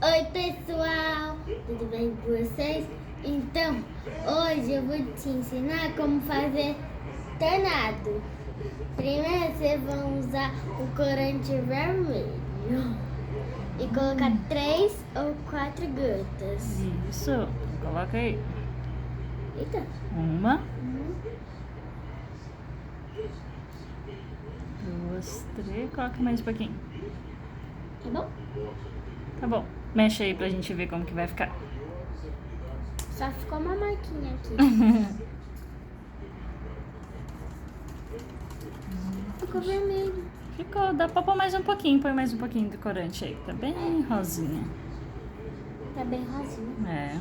Oi pessoal, tudo bem com vocês? Então, hoje eu vou te ensinar como fazer tornado. Primeiro vocês vão usar o corante vermelho e colocar 3 ou 4 gotas. Isso, coloca aí. Eita. Uma, duas, três, coloca mais um pouquinho. Tá bom? Tá bom, mexe aí pra gente ver como que vai ficar. Só ficou uma marquinha aqui. Ficou vermelho. Ficou, dá pra pôr mais um pouquinho, põe mais um pouquinho do corante aí, tá bem rosinha. Tá bem rosinha. É,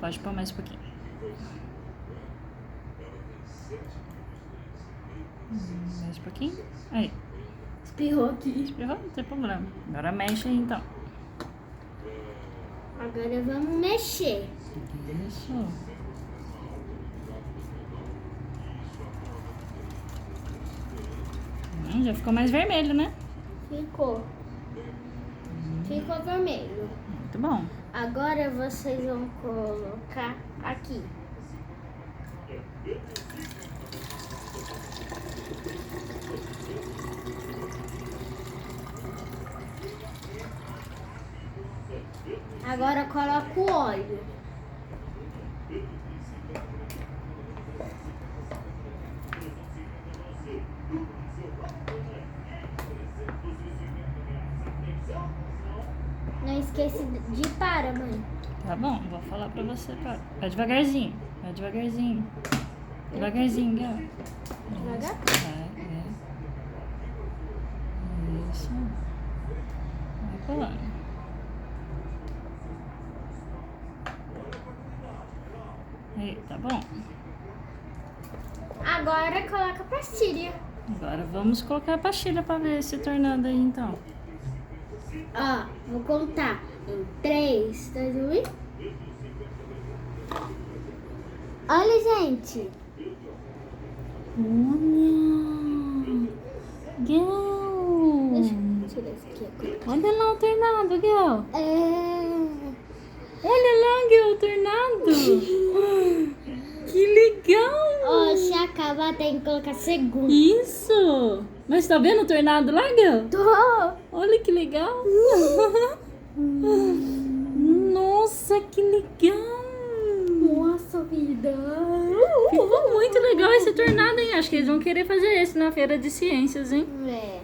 pode pôr mais um pouquinho. Mais um pouquinho, aí. Espirrou aqui. Espirrou, não tem problema. Agora mexe aí então. Agora vamos mexer. Isso. Já ficou mais vermelho, né? Ficou. Ficou vermelho. Muito bom. Agora vocês vão colocar aqui. Agora coloca o óleo. Não esqueça de parar, mãe. Tá bom, vou falar pra você. Vai devagarzinho. Vai devagarzinho. Devagarzinho, Gal. Devagar? É. Isso. Vai colando. Aí, tá bom. Agora coloca a pastilha. Agora vamos colocar a pastilha pra ver esse tornado aí, então. Ó, vou contar em 3, 2, 1 e... Olha, gente. Olha! Deixa Gal! eu tirar isso aqui agora. Olha lá o tornado, Gal! Olha lá, Gal, o tornado! Que legal! Ó, se acabar tem que colocar segundo. Isso! Mas tá vendo o tornado lá, Gal? Tô. Olha que legal! Nossa, que legal! Nossa vida. Ficou muito legal esse tornado, hein? Acho que eles vão querer fazer esse na feira de ciências, hein? É.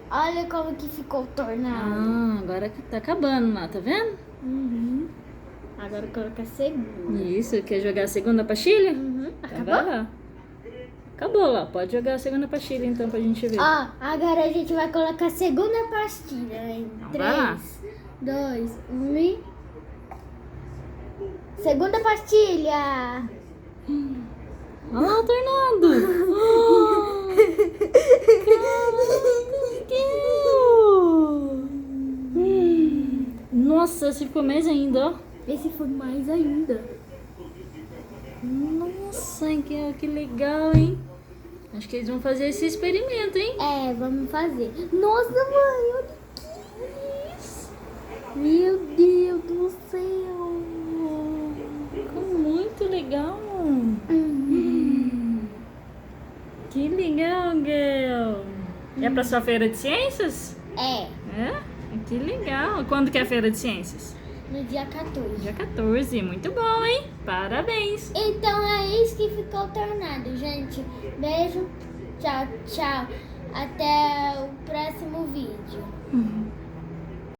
Olha como que ficou o tornado. Ah, agora que tá acabando lá, tá vendo? Agora coloca segundo. Isso, quer jogar a segunda pastilha? Então Acabou? vai lá. Acabou lá, pode jogar a segunda pastilha então pra gente ver. Ó, agora a gente vai colocar a segunda pastilha em vai lá. 3, 2, 1 e... Segunda pastilha! Olha lá o tornado! Nossa, esse ficou mais ainda, ó. Esse foi mais ainda. Nossa, que legal, hein? Acho que eles vão fazer esse experimento, hein? É, vamos fazer. Nossa, mãe, olha que isso! Meu Deus do céu! Ficou muito legal. Que legal, Gal. É pra sua feira de ciências? É, É? Que legal. Quando que é a feira de ciências? no dia 14. Dia 14. Muito bom, hein? Parabéns. Então é isso que ficou o tornado, gente. Beijo, tchau, tchau. Até o próximo vídeo.